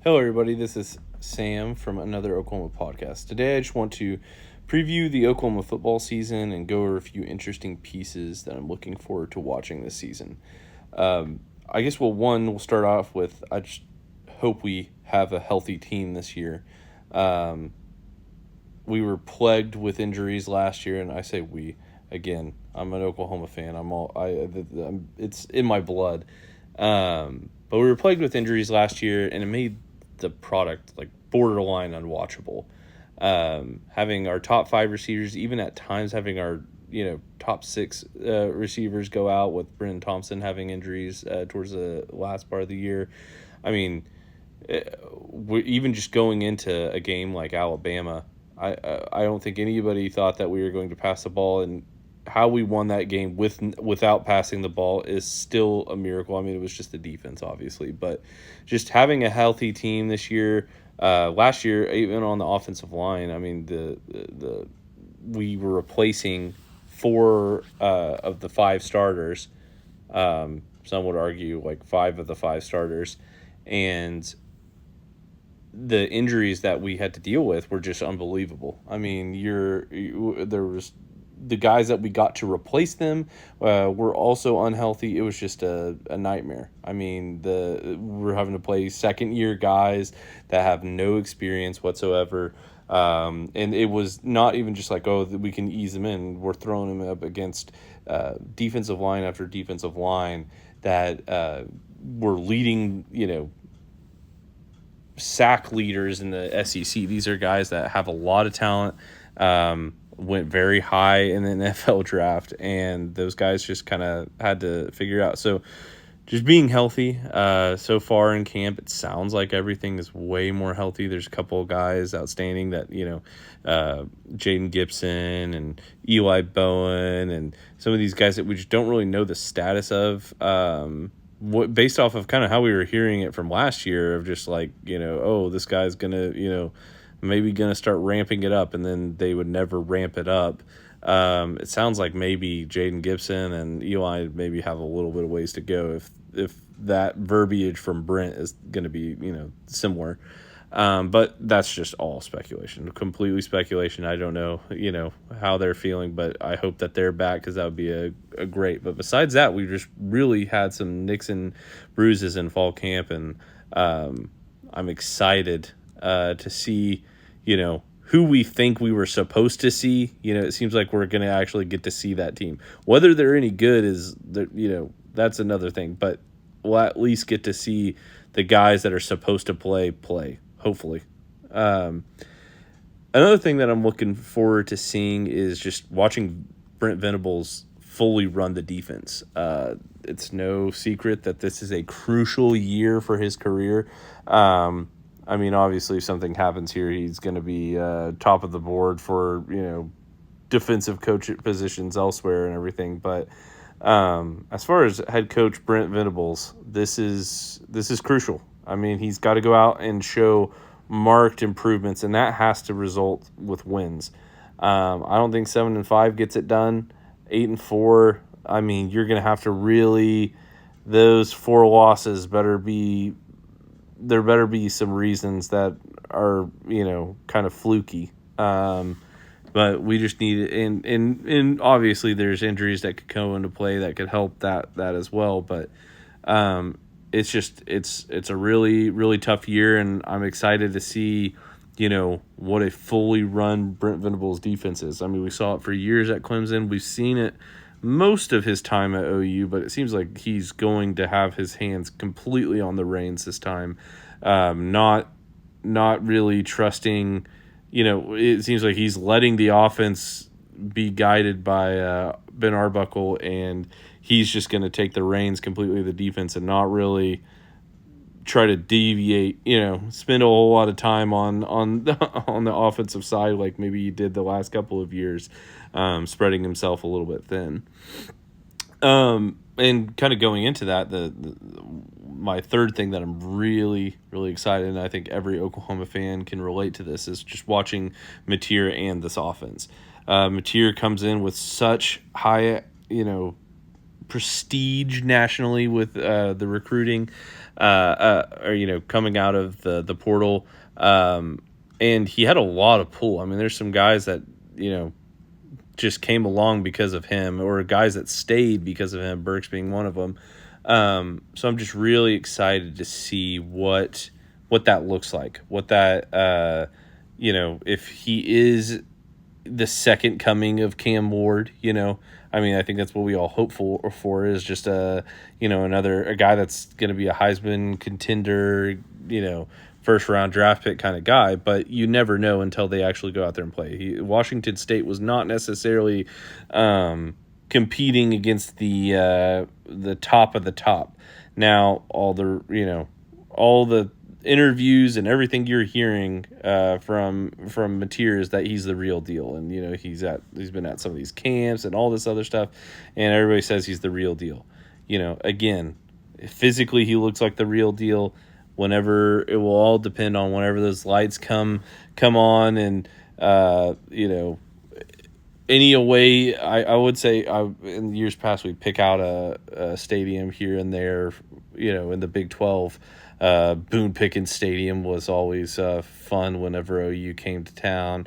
Hello, everybody. This is Sam from another Oklahoma podcast. Today, I just want to preview the Oklahoma football season and go over a few interesting pieces that I'm looking forward to watching this season. I guess, we'll start off with I just hope we have a healthy team this year. Um, we were plagued with injuries last year, and I say we again. I'm an Oklahoma fan. It's in my blood. But we were plagued with injuries last year, and it made the product like borderline unwatchable. Having our top five receivers, even at times having our top six receivers go out, with Brennan Thompson having injuries towards the last part of the year. I mean, even just going into a game like Alabama, I don't think anybody thought that we were going to pass the ball, and how we won that game without passing the ball is still a miracle. I mean, it was just the defense, obviously, but just having a healthy team this year. Last year, even on the offensive line, I mean, we were replacing four of the five starters. Some would argue like five of the five starters, and the injuries that we had to deal with were just unbelievable. I mean, there was the guys that we got to replace them were also unhealthy. It was just a nightmare. I mean, we're having to play second-year guys that have no experience whatsoever. And it was not even just like, oh, we can ease them in. We're throwing them up against defensive line after defensive line that were leading, sack leaders in the SEC. These are guys that have a lot of talent, went very high in the NFL draft, and those guys just kind of had to figure out. So just being healthy so far in camp, it sounds like everything is way more healthy. There's a couple of guys outstanding that, Jaden Gibson and Eli Bowen and some of these guys that we just don't really know the status of, based off of kind of how we were hearing it from last year of just like, oh, this guy's going to, maybe going to start ramping it up, and then they would never ramp it up. It sounds like maybe Jaden Gibson and Eli maybe have a little bit of ways to go if that verbiage from Brent is going to be, similar. But that's just all speculation, completely speculation. I don't know, how they're feeling, but I hope that they're back, because that would be a great. But besides that, we just really had some nicks and bruises in fall camp, and I'm excited to see, who we think we were supposed to see. It seems like we're going to actually get to see that team. Whether they're any good that's another thing, but we'll at least get to see the guys that are supposed to play, hopefully. Another thing that I'm looking forward to seeing is just watching Brent Venables fully run the defense. It's no secret that this is a crucial year for his career. I mean, obviously, if something happens here, he's going to be top of the board for, defensive coach positions elsewhere and everything. But as far as head coach Brent Venables, this is crucial. I mean, he's got to go out and show marked improvements, and that has to result with wins. I don't think 7-5 gets it done. 8-4. I mean, you're going to have to really, those 4 losses better be some reasons that are, kind of fluky. But we just need it. And obviously there's injuries that could go into play that could help that as well. But it's a really, really tough year, and I'm excited to see, what a fully run Brent Venables defense is. I mean, we saw it for years at Clemson. We've seen it most of his time at OU, but it seems like he's going to have his hands completely on the reins this time. Not really trusting, it seems like he's letting the offense be guided by Ben Arbuckle, and he's just going to take the reins completely of the defense and not really try to deviate, spend a whole lot of time on on the offensive side like maybe he did the last couple of years, spreading himself a little bit thin. And kind of going into that, my third thing that I'm really, really excited, and I think every Oklahoma fan can relate to this, is just watching Mateer and this offense. Mateer comes in with such high, prestige nationally with the recruiting, or coming out of the portal, and he had a lot of pull. I mean, there's some guys that just came along because of him, or guys that stayed because of him. Burks being one of them. So I'm just really excited to see what that looks like. What that if he is the second coming of Cam Ward, I mean, I think that's what we all hope for is just a guy that's going to be a Heisman contender, first round draft pick kind of guy, but you never know until they actually go out there and play. Washington State was not necessarily competing against the top of the top. Now all the interviews and everything you're hearing from Mateer is that he's the real deal, and he's been at some of these camps and all this other stuff, and everybody says he's the real deal. Again, physically he looks like the real deal. Whenever it will all depend on whenever those lights come on, and any away, I would say in years past we pick out a stadium here and there, in the Big 12. Boone Pickens Stadium was always fun whenever OU came to town.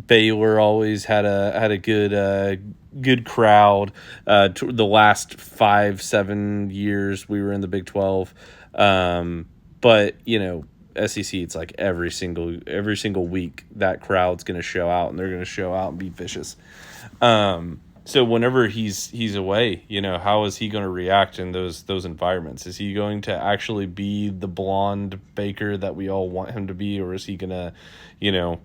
Baylor always had a good crowd. The last 5-7 years we were in the Big 12, but SEC, it's like every single week that crowd's going to show out, and they're going to show out and be vicious. So whenever he's away, how is he going to react in those environments? Is he going to actually be the blonde Baker that we all want him to be, or is he going to,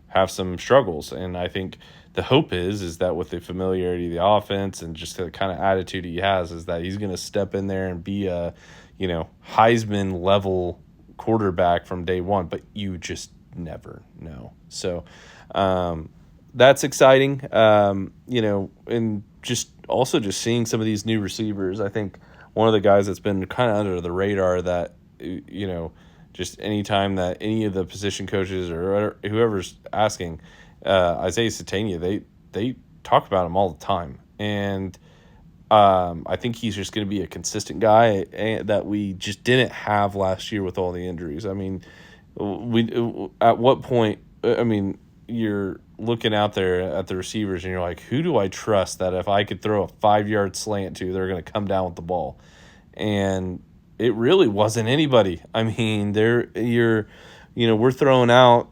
have some struggles? And I think the hope is that with the familiarity of the offense and just the kind of attitude he has, is that he's going to step in there and be a, Heisman level quarterback from day one. But you just never know. So that's exciting. And just seeing some of these new receivers. I think one of the guys that's been kind of under the radar that, just anytime that any of the position coaches or whoever's asking, Isaiah Satania, they talk about him all the time. And I think he's just going to be a consistent guy that we just didn't have last year with all the injuries. I mean, at what point, you're looking out there at the receivers and you're like, who do I trust that if I could throw a 5-yard slant to, they're going to come down with the ball? And it really wasn't anybody. I mean, we're throwing out,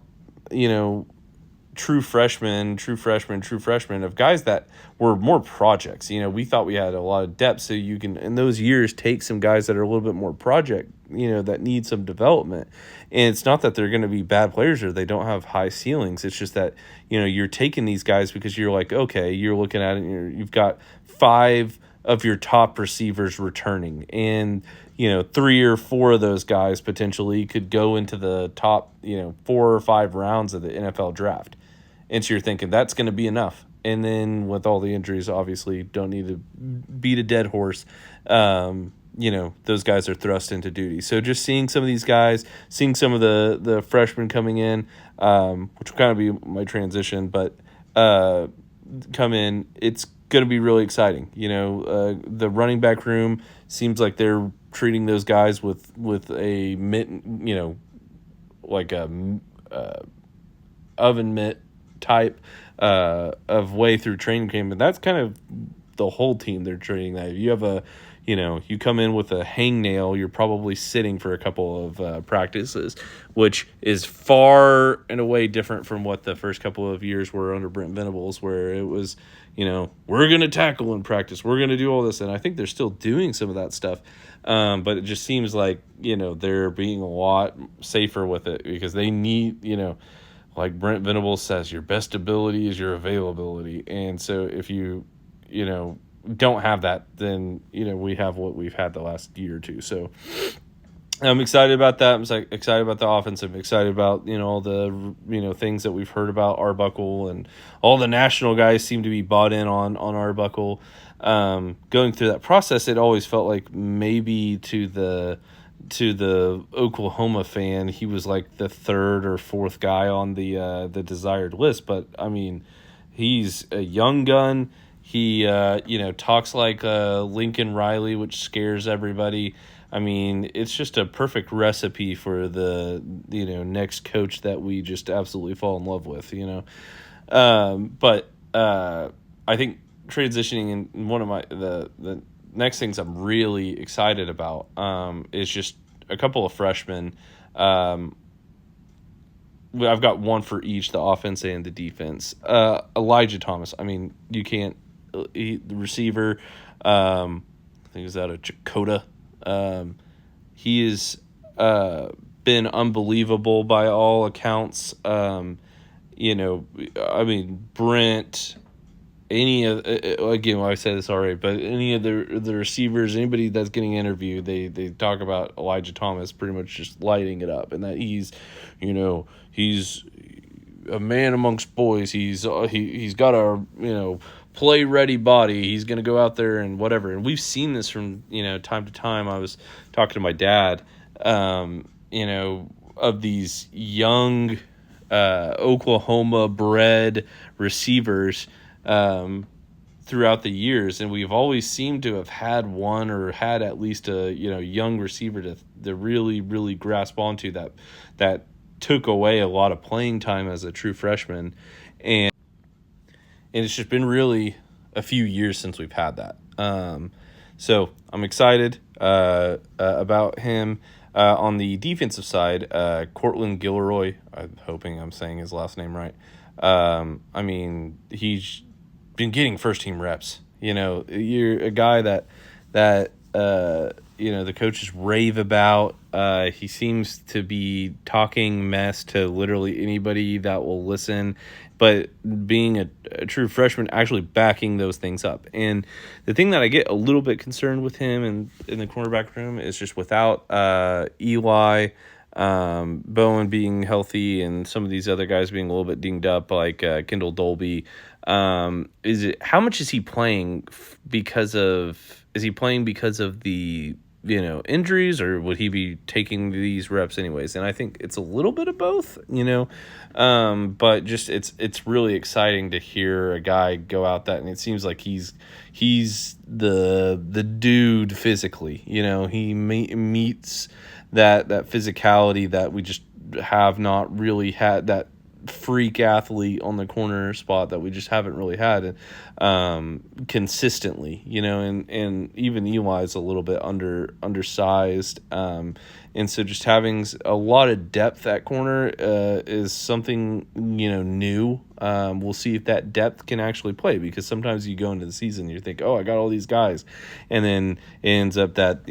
true freshmen of guys that were more projects. We thought we had a lot of depth, so you can, in those years, take some guys that are a little bit more project, that need some development. And it's not that they're going to be bad players or they don't have high ceilings. It's just that, you're taking these guys because you're like, okay, you're looking at it and you've got 5 of your top receivers returning, and 3 or 4 of those guys potentially could go into the top 4 or 5 rounds of the NFL draft. And so you're thinking that's going to be enough. And then with all the injuries, obviously don't need to beat a dead horse. Those guys are thrust into duty. So just seeing some of these guys, seeing some of the freshmen coming in, which will kind of be my transition, but come in, it's going to be really exciting. The running back room seems like they're treating those guys with a mitt, like a oven mitt type of way through training camp, and that's kind of the whole team they're treating that. If you have you come in with a hangnail, you're probably sitting for a couple of practices, which is far and away different from what the first couple of years were under Brent Venables, where it was, we're going to tackle in practice, we're going to do all this, and I think they're still doing some of that stuff, but it just seems like, they're being a lot safer with it because they need, like Brent Venables says, your best ability is your availability. And so if you don't have that, then, we have what we've had the last year or two. So I'm excited about that. I'm excited about the offense. I'm excited about, all the, things that we've heard about Arbuckle, and all the national guys seem to be bought in on Arbuckle. Going through that process, it always felt like maybe to the Oklahoma fan, he was like the 3rd or 4th guy on the desired list. But I mean, he's a young gun. He talks like Lincoln Riley, which scares everybody. I mean, it's just a perfect recipe for the next coach that we just absolutely fall in love with. But I think transitioning in one of the next things I'm really excited about is just a couple of freshmen. I've got one for each, the offense and the defense. Elijah Thomas. I mean, you can't. The receiver. I think he's out of Chakota. He has been unbelievable by all accounts. I mean, Brent. Any of again, well, I said this already, but any of the receivers, anybody that's getting interviewed, they talk about Elijah Thomas pretty much just lighting it up, and that he's a man amongst boys. He's got a play ready body. He's gonna go out there and whatever. And we've seen this from time to time. I was talking to my dad, of these young Oklahoma bred receivers throughout the years, and we've always seemed to have had one or had at least a young receiver to really really grasp onto that took away a lot of playing time as a true freshman, and it's just been really a few years since we've had that. So I'm excited about him. On the defensive side, Cortland Gilroy, I'm hoping I'm saying his last name right. I mean, he's been getting first team reps. You're a guy that the coaches rave about. He seems to be talking mess to literally anybody that will listen, but being a true freshman, actually backing those things up. And the thing that I get a little bit concerned with him in the cornerback room is just without Eli, Bowen being healthy, and some of these other guys being a little bit dinged up, like Kendall Dolby. How much is he playing because of the injuries, or would he be taking these reps anyways? And I think it's a little bit of both, but just it's really exciting to hear a guy go out that, and it seems like he's the dude physically. He meets that physicality that we just have not really had, that freak athlete on the corner spot that we just haven't really had consistently, and even Eli's a little bit undersized, and so just having a lot of depth at corner is something new. We'll see if that depth can actually play, because sometimes you go into the season and you think, oh, I got all these guys, and then it ends up that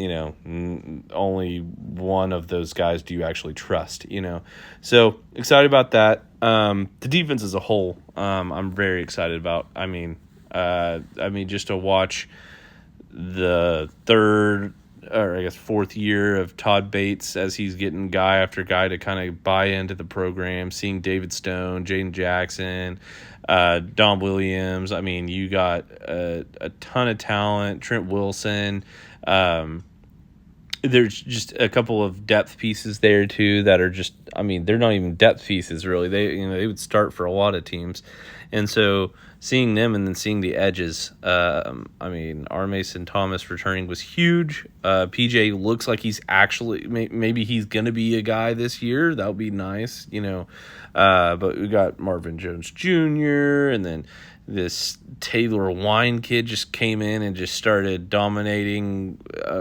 only one of those guys do you actually trust. So excited about that. The defense as a whole, I'm very excited about. I mean, just to watch the third, or I guess fourth year of Todd Bates as he's getting guy after guy to kind of buy into the program, seeing David Stone, Jaden Jackson, Don Williams. I mean, you got a ton of talent, Trent Wilson. There's just a couple of depth pieces there too that are just, I mean, they're not even depth pieces really. They would start for a lot of teams. And so seeing them and then seeing the edges, I mean, R. Mason Thomas returning was huge. PJ looks like he's actually, maybe he's going to be a guy this year. That would be nice, but we got Marvin Jones Jr. and then this Taylor Wine kid just came in and just started dominating,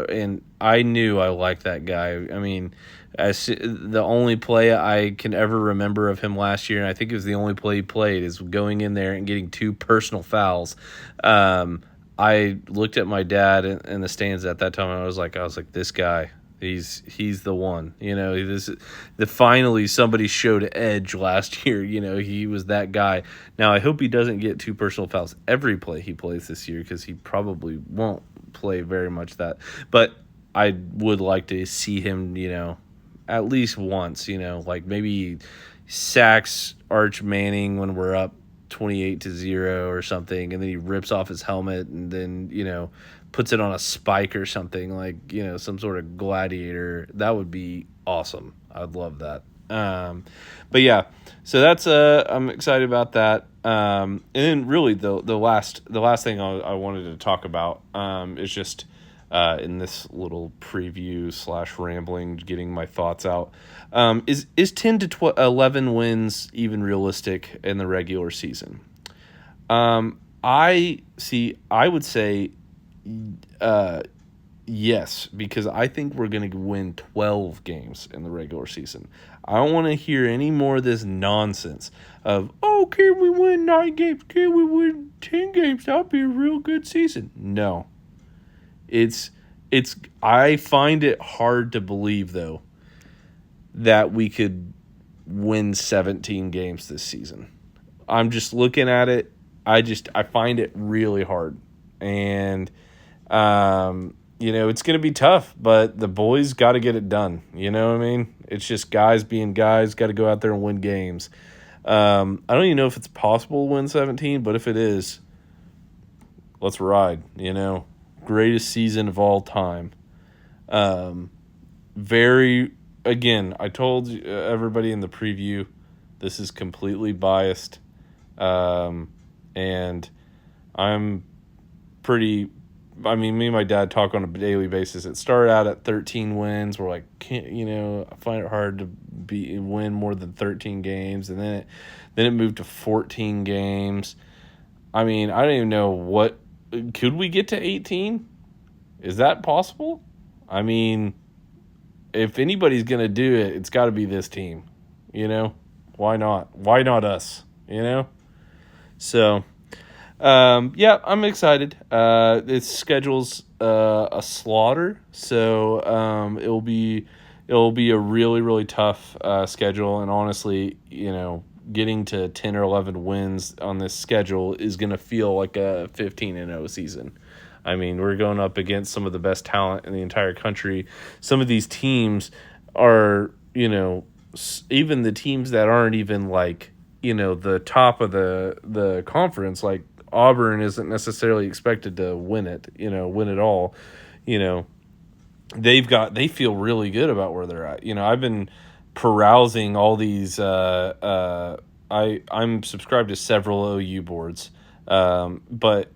and I knew I liked that guy. I mean, the only play I can ever remember of him last year, and I think it was the only play he played, is going in there and getting 2 personal fouls. I looked at my dad in the stands at that time, and I was like, this guy. He's the one, finally somebody showed edge last year. He was that guy. Now I hope he doesn't get 2 personal fouls every play he plays this year, because he probably won't play very much that, but I would like to see him, at least once, like maybe sacks Arch Manning when we're up 28-0 or something, and then he rips off his helmet and then, puts it on a spike or something, like, some sort of gladiator. That would be awesome. I'd love that. But yeah, so that's I'm excited about that. And then really the last thing I wanted to talk about is just in this little preview / rambling, getting my thoughts out. Is 10 to 11 wins even realistic in the regular season? I would say yes, because I think we're going to win 12 games in the regular season. I don't want to hear any more of this nonsense of, oh, can we win 9 games? Can we win 10 games? That'll be a real good season. No. I find it hard to believe, though, that we could win 17 games this season. I'm just looking at it. I find it really hard. And, it's going to be tough, but the boys got to get it done. You know what I mean? It's just guys being guys, got to go out there and win games. I don't even know if it's possible to win 17, but if it is, let's ride, Greatest season of all time. Again, I told everybody in the preview, this is completely biased. And I'm me and my dad talk on a daily basis. It started out at 13 wins. We're like, I find it hard to win more than 13 games. And then it moved to 14 games. I don't even know could we get to 18? Is that possible? If anybody's going to do it, it's got to be this team, Why not? Why not us, So, I'm excited. This schedule's a slaughter, so it'll be a really, really tough schedule. And honestly, getting to 10 or 11 wins on this schedule is going to feel like a 15-0 season. We're going up against some of the best talent in the entire country. Some of these teams are, even the teams that aren't even like, the top of the conference, like Auburn isn't necessarily expected to win it, win it all. They feel really good about where they're at. I've been perusing all these. I'm subscribed to several OU boards, but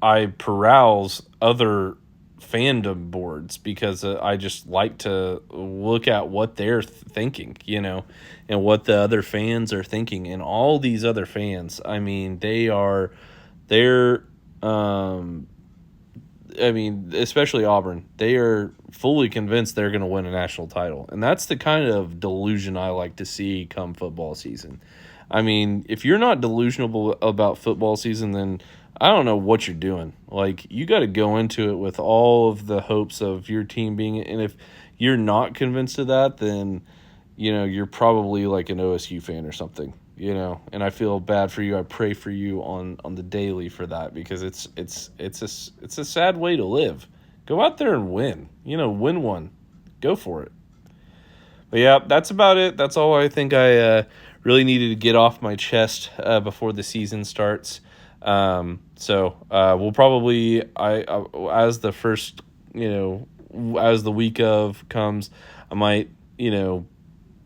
I peruse other fandom boards because I just like to look at what they're thinking, and what the other fans are thinking. And all these other fans, especially Auburn, they are fully convinced they're going to win a national title. And that's the kind of delusion I like to see come football season. If you're not delusional about football season, then I don't know what you're doing. Like, you got to go into it with all of the hopes of your team being, and if you're not convinced of that, then, you're probably like an OSU fan or something, and I feel bad for you. I pray for you on the daily for that, because it's a sad way to live. Go out there and win, win one, go for it. But yeah, that's about it. That's all I think I really needed to get off my chest before the season starts. So we'll probably, as the first, as the week of comes, I might,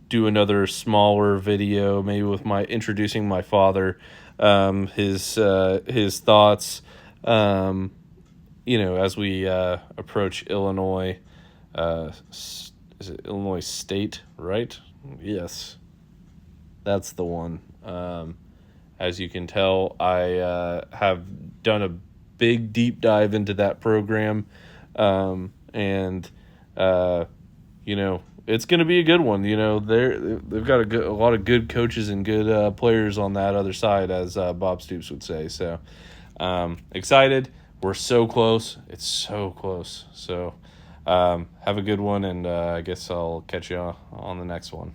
do another smaller video, maybe with introducing my father, his thoughts, as we approach Illinois. Is it Illinois State, right? Yes, that's the one. As you can tell, I have done a big deep dive into that program, and it's going to be a good one. They've got a lot of good coaches and good players on that other side, as Bob Stoops would say. So, excited. We're so close. It's so close. So, have a good one, and I guess I'll catch you on the next one.